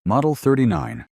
Model 39.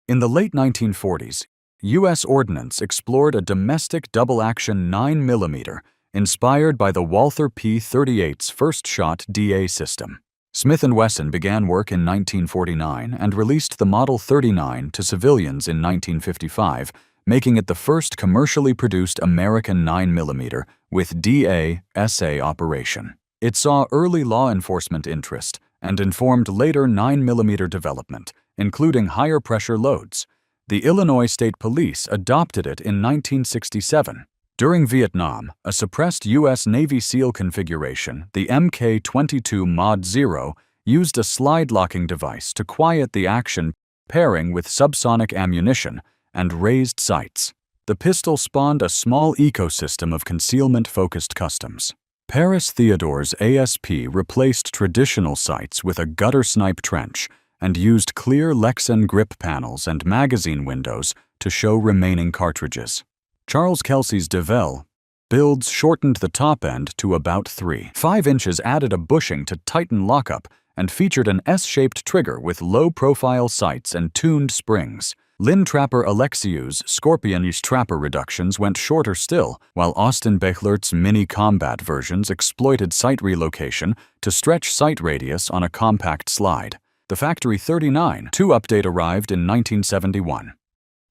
In the late 1940s, U.S. Ordnance explored a domestic double-action 9mm inspired by the Walther P-38's first-shot DA system. Smith & Wesson began work in 1949 and released the Model 39 to civilians in 1955, making it the first commercially produced American 9mm with DA/SA operation. It saw early law enforcement interest and informed later 9mm development, including higher pressure loads. The Illinois State Police adopted it in 1967. During Vietnam, a suppressed U.S. Navy SEAL configuration, the Mk-22 Mod 0, used a slide-locking device to quiet the action, pairing with subsonic ammunition and raised sights. The pistol spawned a small ecosystem of concealment-focused customs. Paris Theodore's ASP replaced traditional sights with a gutter snipe trench and used clear Lexan grip panels and magazine windows to show remaining cartridges. Charles Kelsey's DeVille builds shortened the top end to about 3.5 inches, added a bushing to tighten lockup, and featured an S-shaped trigger with low-profile sights and tuned springs. Lynn Trapper Alexiou's Scorpion-ish Trapper reductions went shorter still, while Austin Bechlert's mini-combat versions exploited sight relocation to stretch sight radius on a compact slide. The Factory 39 2 update arrived in 1971.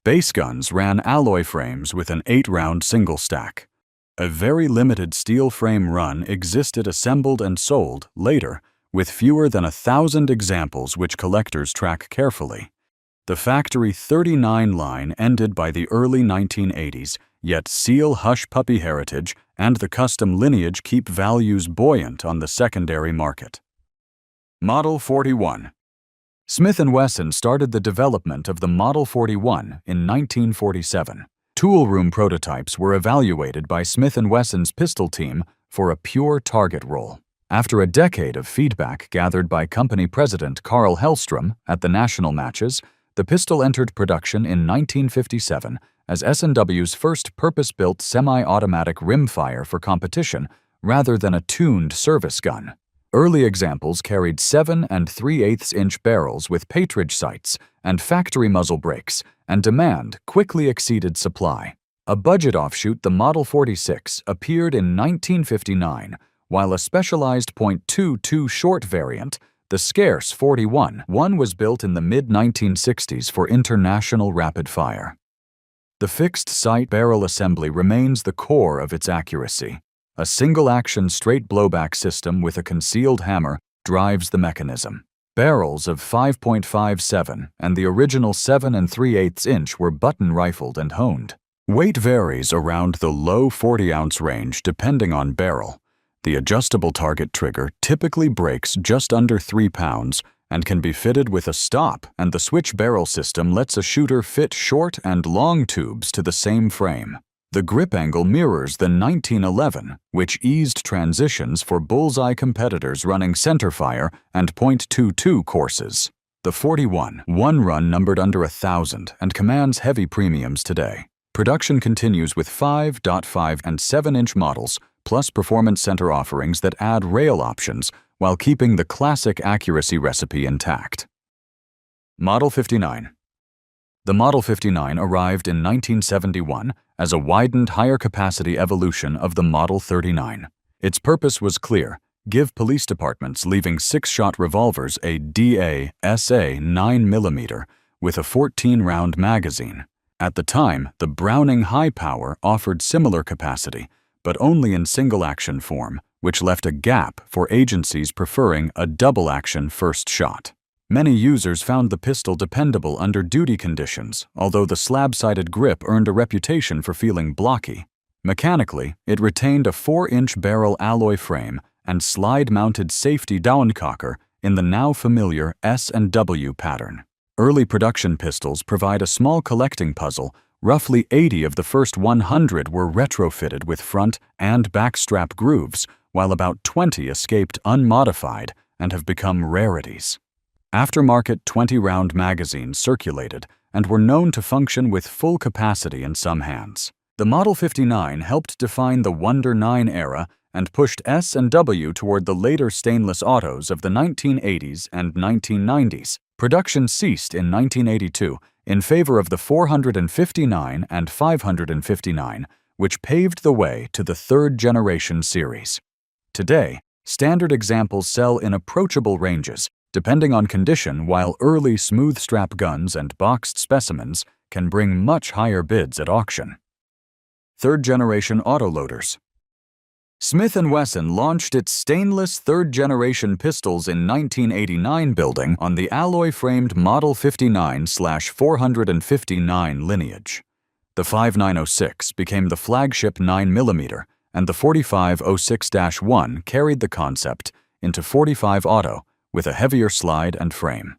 Base guns ran alloy frames with an 8-round single stack. A very limited steel frame run existed assembled and sold later, with fewer than 1,000 examples which collectors track carefully. The Factory 39 line ended by the early 1980s, yet SEAL hush puppy heritage and the custom lineage keep values buoyant on the secondary market. Model 41. Smith & Wesson started the development of the Model 41 in 1947. Tool room prototypes were evaluated by Smith & Wesson's pistol team for a pure target roll. After a decade of feedback gathered by company president Carl Hellstrom at the national matches, the pistol entered production in 1957 as S&W's first purpose-built semi-automatic rimfire for competition rather than a tuned service gun. Early examples carried 7 3/8-inch barrels with patridge sights and factory muzzle brakes, and demand quickly exceeded supply. A budget offshoot, the Model 46, appeared in 1959, while a specialized .22 short variant, the scarce 41, was built in the mid-1960s for international rapid fire. The fixed sight barrel assembly remains the core of its accuracy. A single-action straight blowback system with a concealed hammer drives the mechanism. Barrels of 5.57 and the original 7 3/8-inch were button-rifled and honed. Weight varies around the low 40-ounce range depending on barrel. The adjustable target trigger typically breaks just under 3 pounds and can be fitted with a stop, and the switch barrel system lets a shooter fit short and long tubes to the same frame. The grip angle mirrors the 1911, which eased transitions for bullseye competitors running centerfire and .22 courses. The 41 run numbered under 1,000 and commands heavy premiums today. Production continues with 5.5 and 7-inch models, plus performance center offerings that add rail options while keeping the classic accuracy recipe intact. Model 59. The Model 59 arrived in 1971 as a widened higher-capacity evolution of the Model 39. Its purpose was clear: give police departments leaving 6-shot revolvers a DA/SA 9mm with a 14-round magazine. At the time, the Browning High Power offered similar capacity, but only in single-action form, which left a gap for agencies preferring a double-action first shot. Many users found the pistol dependable under duty conditions, although the slab-sided grip earned a reputation for feeling blocky. Mechanically, it retained a 4-inch barrel alloy frame and slide-mounted safety downcocker in the now familiar S&W pattern. Early production pistols provide a small collecting puzzle. Roughly 80 of the first 100 were retrofitted with front and back strap grooves, while about 20 escaped unmodified and have become rarities. Aftermarket 20-round magazines circulated and were known to function with full capacity in some hands. The Model 59 helped define the Wonder 9 era and pushed S&W toward the later stainless autos of the 1980s and 1990s. Production ceased in 1982 in favor of the 459 and 559, which paved the way to the third-generation series. Today, standard examples sell in approachable ranges, depending on condition, while early smooth-strap guns and boxed specimens can bring much higher bids at auction. Third-generation autoloaders. Smith & Wesson launched its stainless third-generation pistols in 1989, building on the alloy-framed Model 59/459 lineage. The 5906 became the flagship 9mm, and the 4506-1 carried the concept into .45 Auto with a heavier slide and frame.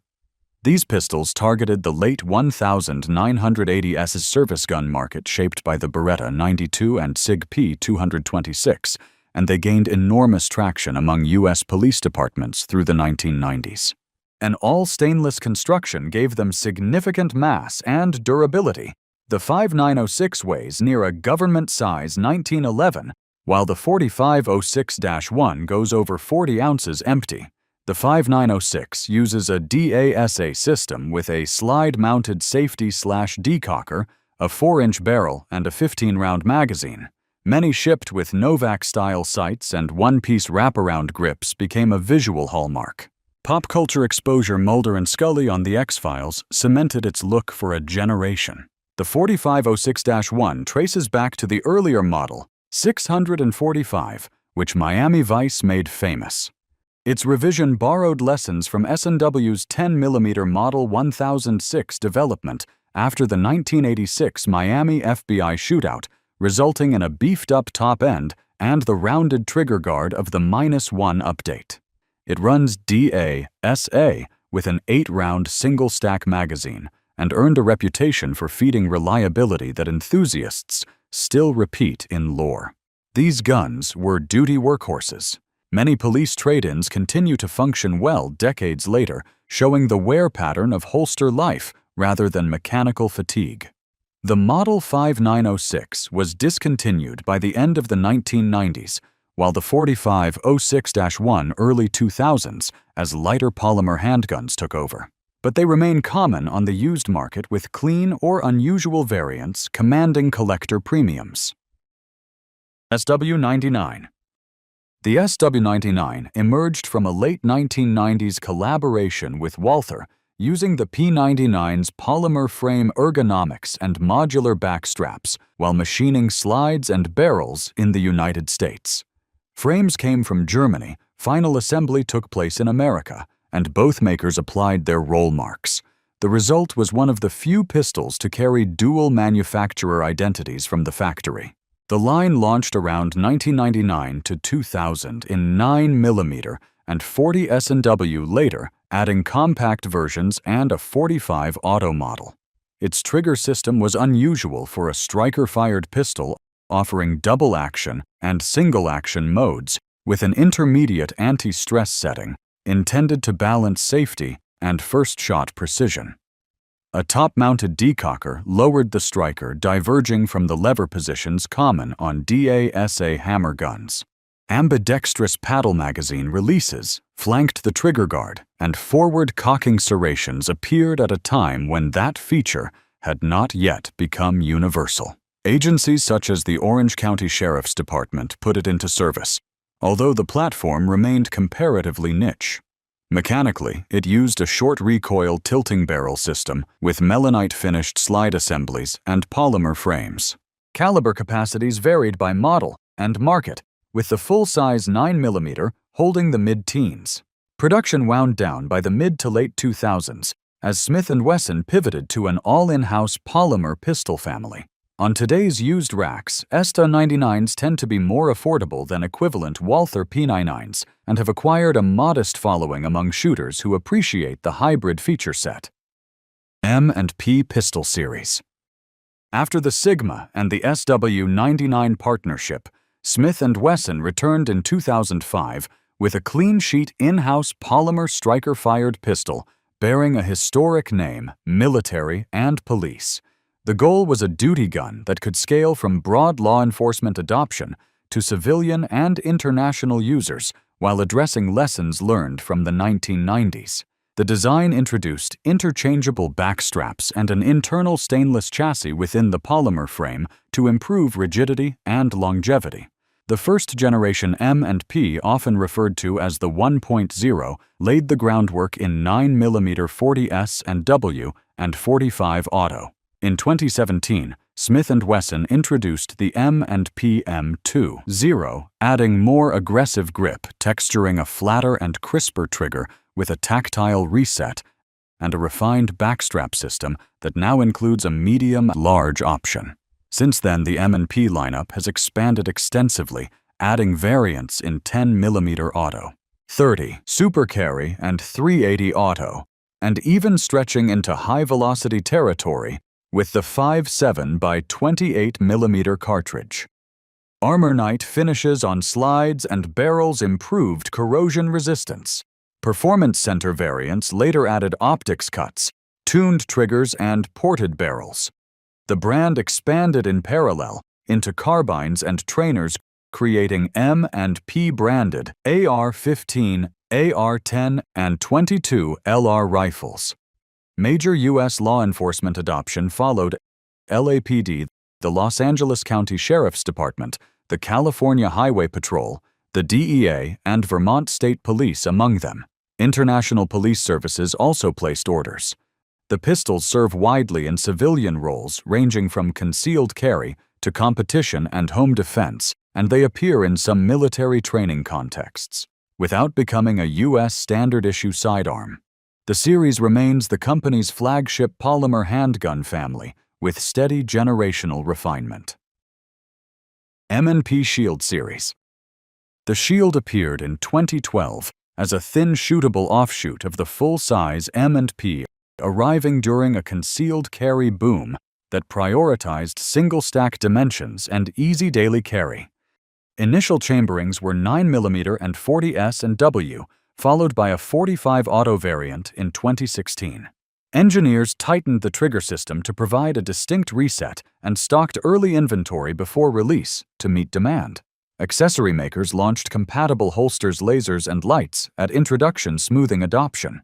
These pistols targeted the late 1980s service gun market shaped by the Beretta 92 and SIG P226, and they gained enormous traction among U.S. police departments through the 1990s. An all-stainless construction gave them significant mass and durability. The 5906 weighs near a government-size 1911, while the 4506-1 goes over 40 ounces empty. The 5906 uses a DASA system with a slide-mounted safety/decocker, a 4-inch barrel, and a 15-round magazine. Many shipped with Novak-style sights and one-piece wraparound grips became a visual hallmark. Pop culture exposure Mulder and Scully on The X-Files cemented its look for a generation. The 4506-1 traces back to the earlier model, 645, which Miami Vice made famous. Its revision borrowed lessons from S&W's 10mm Model 1006 development after the 1986 Miami FBI shootout, resulting in a beefed-up top end and the rounded trigger guard of the -1 update. It runs DASA with an 8-round single-stack magazine and earned a reputation for feeding reliability that enthusiasts still repeat in lore. These guns were duty workhorses. Many police trade-ins continue to function well decades later, showing the wear pattern of holster life rather than mechanical fatigue. The Model 5906 was discontinued by the end of the 1990s, while the 4506-1 early 2000s as lighter polymer handguns took over. But they remain common on the used market, with clean or unusual variants commanding collector premiums. SW99. The SW99 emerged from a late 1990s collaboration with Walther, using the P99's polymer frame ergonomics and modular back straps while machining slides and barrels in the United States. Frames came from Germany, final assembly took place in America, and both makers applied their roll marks. The result was one of the few pistols to carry dual manufacturer identities from the factory. The line launched around 1999 to 2000 in 9mm and 40 S&W later, adding compact versions and a .45 Auto model. Its trigger system was unusual for a striker-fired pistol, offering double-action and single-action modes with an intermediate anti-stress setting intended to balance safety and first-shot precision. A top-mounted decocker lowered the striker, diverging from the lever positions common on DASA hammer guns. Ambidextrous paddle magazine releases flanked the trigger guard, and forward cocking serrations appeared at a time when that feature had not yet become universal. Agencies such as the Orange County Sheriff's Department put it into service, although the platform remained comparatively niche. Mechanically, it used a short recoil tilting barrel system with melanite-finished slide assemblies and polymer frames. Caliber capacities varied by model and market, with the full-size 9mm holding the mid-teens. Production wound down by the mid to late 2000s as Smith & Wesson pivoted to an all-in-house polymer pistol family. On today's used racks, SW99s tend to be more affordable than equivalent Walther P99s and have acquired a modest following among shooters who appreciate the hybrid feature set. M&P Pistol Series. After the Sigma and the SW99 partnership, Smith & Wesson returned in 2005 with a clean-sheet in-house polymer striker-fired pistol bearing a historic name, military and police. The goal was a duty gun that could scale from broad law enforcement adoption to civilian and international users while addressing lessons learned from the 1990s. The design introduced interchangeable backstraps and an internal stainless chassis within the polymer frame to improve rigidity and longevity. The first-generation M&P, often referred to as the 1.0, laid the groundwork in 9mm 40S and W and 45 Auto. In 2017, Smith & Wesson introduced the M&P M2.0, adding more aggressive grip, texturing a flatter and crisper trigger with a tactile reset and a refined backstrap system that now includes a medium-large option. Since then, the M&P lineup has expanded extensively, adding variants in 10mm Auto, 30 Super Carry, and 380 Auto, and even stretching into high-velocity territory with the 5.7 by 28mm cartridge. Armor Night finishes on slides and barrels improved corrosion resistance. Performance Center variants later added optics cuts, tuned triggers, and ported barrels. The brand expanded in parallel into carbines and trainers, creating M&P branded AR-15, AR-10, and 22 LR rifles. Major U.S. law enforcement adoption followed: LAPD, the Los Angeles County Sheriff's Department, the California Highway Patrol, the DEA, and Vermont State Police among them. International police services also placed orders. The pistols serve widely in civilian roles ranging from concealed carry to competition and home defense, and they appear in some military training contexts. Without becoming a U.S. standard-issue sidearm, the series remains the company's flagship polymer handgun family with steady generational refinement. M&P Shield Series. The Shield appeared in 2012 as a thin shootable offshoot of the full-size M&P, arriving during a concealed carry boom that prioritized single-stack dimensions and easy daily carry. Initial chamberings were 9mm and 40S and W, followed by a 45 Auto variant in 2016. Engineers tightened the trigger system to provide a distinct reset and stocked early inventory before release to meet demand. Accessory makers launched compatible holsters, lasers, and lights at introduction, smoothing adoption.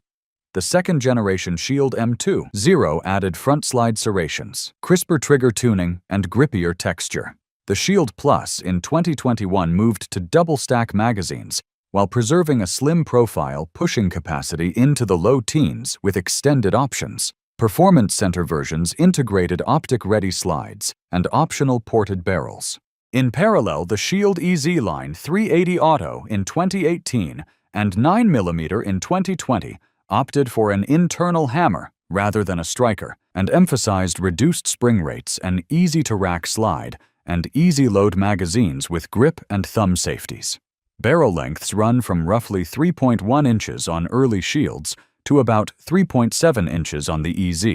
The second-generation Shield M2.0 added front slide serrations, crisper trigger tuning, and grippier texture. The Shield Plus in 2021 moved to double-stack magazines while preserving a slim profile, pushing capacity into the low teens with extended options. Performance Center versions integrated optic-ready slides and optional ported barrels. In parallel, the Shield EZ line 380 Auto in 2018 and 9mm in 2020 opted for an internal hammer rather than a striker and emphasized reduced spring rates, an easy-to-rack slide, and easy-load magazines with grip and thumb safeties. Barrel lengths run from roughly 3.1 inches on early Shields to about 3.7 inches on the EZ.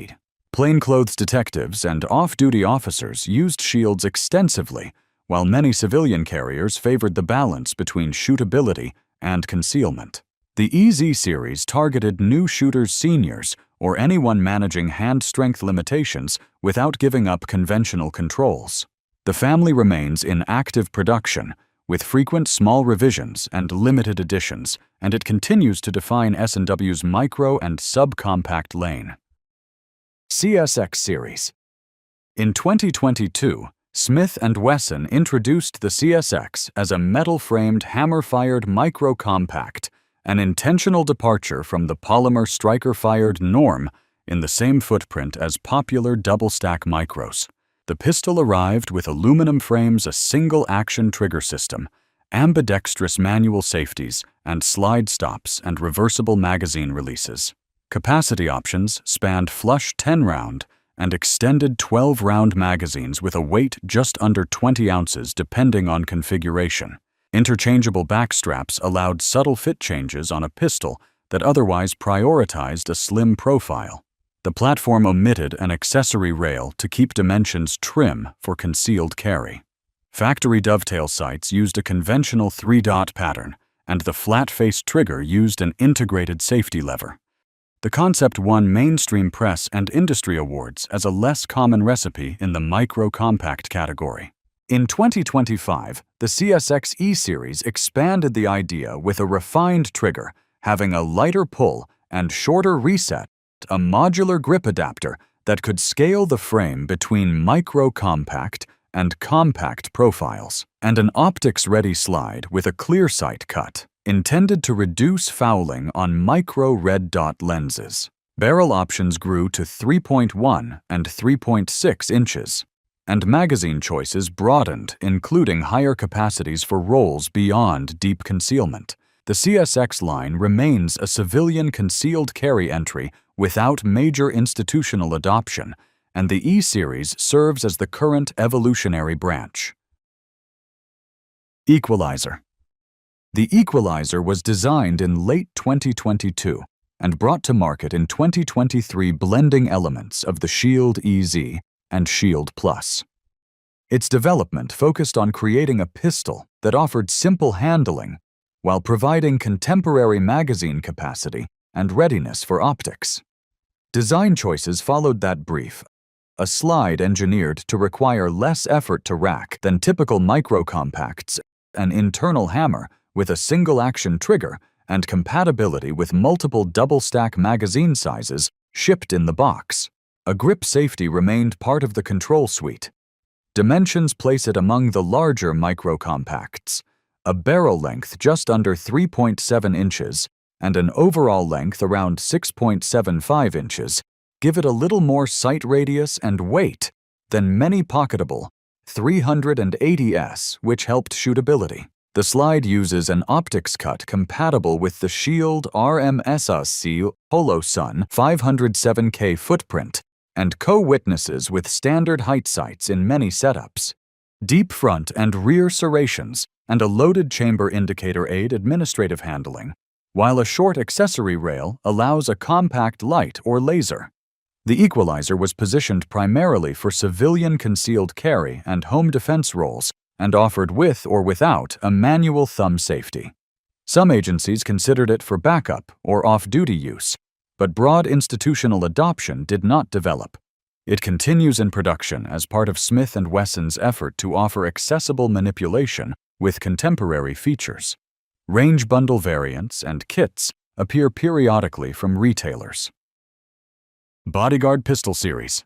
Plainclothes detectives and off-duty officers used Shields extensively, while many civilian carriers favored the balance between shootability and concealment. The EZ series targeted new shooters, seniors, or anyone managing hand strength limitations without giving up conventional controls. The family remains in active production, with frequent small revisions and limited editions, and it continues to define S&W's micro and subcompact lane. CSX Series. In 2022, Smith & Wesson introduced the CSX as a metal-framed, hammer-fired micro-compact, an intentional departure from the polymer striker-fired norm in the same footprint as popular double-stack micros. The pistol arrived with aluminum frames, a single-action trigger system, ambidextrous manual safeties, and slide stops and reversible magazine releases. Capacity options spanned flush 10-round and extended 12-round magazines with a weight just under 20 ounces depending on configuration. Interchangeable backstraps allowed subtle fit changes on a pistol that otherwise prioritized a slim profile. The platform omitted an accessory rail to keep dimensions trim for concealed carry. Factory dovetail sights used a conventional 3-dot pattern, and the flat-faced trigger used an integrated safety lever. The concept won mainstream press and industry awards as a less common recipe in the micro-compact category. In 2025, the CSX E-Series expanded the idea with a refined trigger, having a lighter pull and shorter reset, a modular grip adapter that could scale the frame between micro-compact and compact profiles, and an optics-ready slide with a clear sight cut, intended to reduce fouling on micro red dot lenses. Barrel options grew to 3.1 and 3.6 inches, and magazine choices broadened, including higher capacities for rolls beyond deep concealment. The CSX line remains a civilian concealed carry entry without major institutional adoption, and the E-Series serves as the current evolutionary branch. Equalizer. The Equalizer was designed in late 2022 and brought to market in 2023, blending elements of the Shield EZ and Shield Plus. Its development focused on creating a pistol that offered simple handling while providing contemporary magazine capacity and readiness for optics. Design choices followed that brief, a slide engineered to require less effort to rack than typical micro-compacts, an internal hammer with a single-action trigger, and compatibility with multiple double-stack magazine sizes shipped in the box. A grip safety remained part of the control suite. Dimensions place it among the larger micro-compacts, a barrel length just under 3.7 inches and an overall length around 6.75 inches give it a little more sight radius and weight than many pocketable 380s, which helped shootability. The slide uses an optics cut compatible with the Shield RMSAC Holosun 507K footprint and co-witnesses with standard height sights in many setups. Deep front and rear serrations and a loaded chamber indicator aid administrative handling, while a short accessory rail allows a compact light or laser. The Equalizer was positioned primarily for civilian concealed carry and home defense roles and offered with or without a manual thumb safety. Some agencies considered it for backup or off-duty use, but broad institutional adoption did not develop. It continues in production as part of Smith & Wesson's effort to offer accessible manipulation with contemporary features. Range bundle variants and kits appear periodically from retailers. Bodyguard Pistol Series.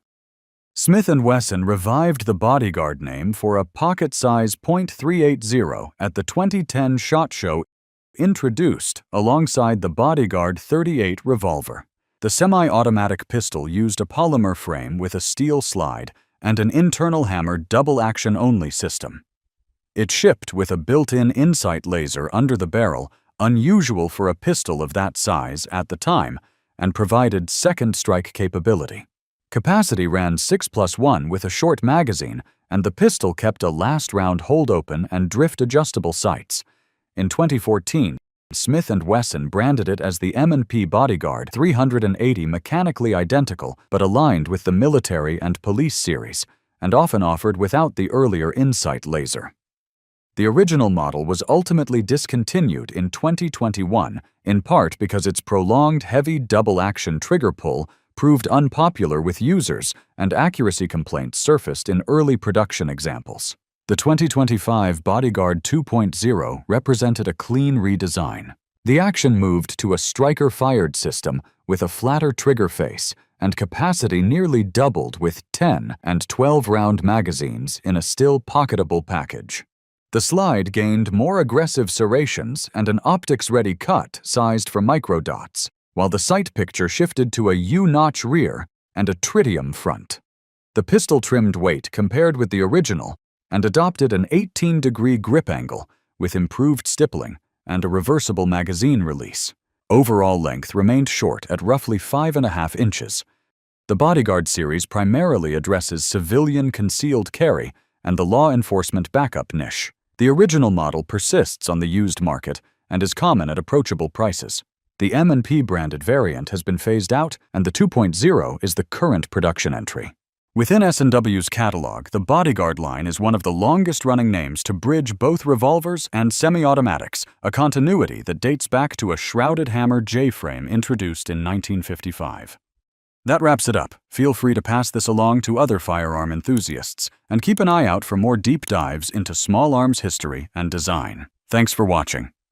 Smith & Wesson revived the Bodyguard name for a pocket-size .380 at the 2010 SHOT Show, introduced alongside the Bodyguard 38 revolver. The semi-automatic pistol used a polymer frame with a steel slide and an internal hammer double-action-only system. It shipped with a built-in incite laser under the barrel, unusual for a pistol of that size at the time, and provided second strike capability. Capacity ran 6+1 with a short magazine, and the pistol kept a last-round hold-open and drift-adjustable sights. In 2014, Smith & Wesson branded it as the M&P Bodyguard 380, mechanically identical but aligned with the military and police series, and often offered without the earlier incite laser. The original model was ultimately discontinued in 2021, in part because its prolonged heavy double-action trigger pull proved unpopular with users and accuracy complaints surfaced in early production examples. The 2025 Bodyguard 2.0 represented a clean redesign. The action moved to a striker-fired system with a flatter trigger face, and capacity nearly doubled with 10 and 12-round magazines in a still pocketable package. The slide gained more aggressive serrations and an optics-ready cut sized for microdots, while the sight picture shifted to a U-notch rear and a tritium front. The pistol trimmed weight compared with the original and adopted an 18-degree grip angle with improved stippling and a reversible magazine release. Overall length remained short at roughly 5.5 inches. The Bodyguard series primarily addresses civilian concealed carry and the law enforcement backup niche. The original model persists on the used market and is common at approachable prices. The M&P branded variant has been phased out, and the 2.0 is the current production entry. Within S&W's catalog, the Bodyguard line is one of the longest-running names to bridge both revolvers and semi-automatics, a continuity that dates back to a shrouded hammer J-frame introduced in 1955. That wraps it up. Feel free to pass this along to other firearm enthusiasts, and keep an eye out for more deep dives into small arms history and design. Thanks for watching.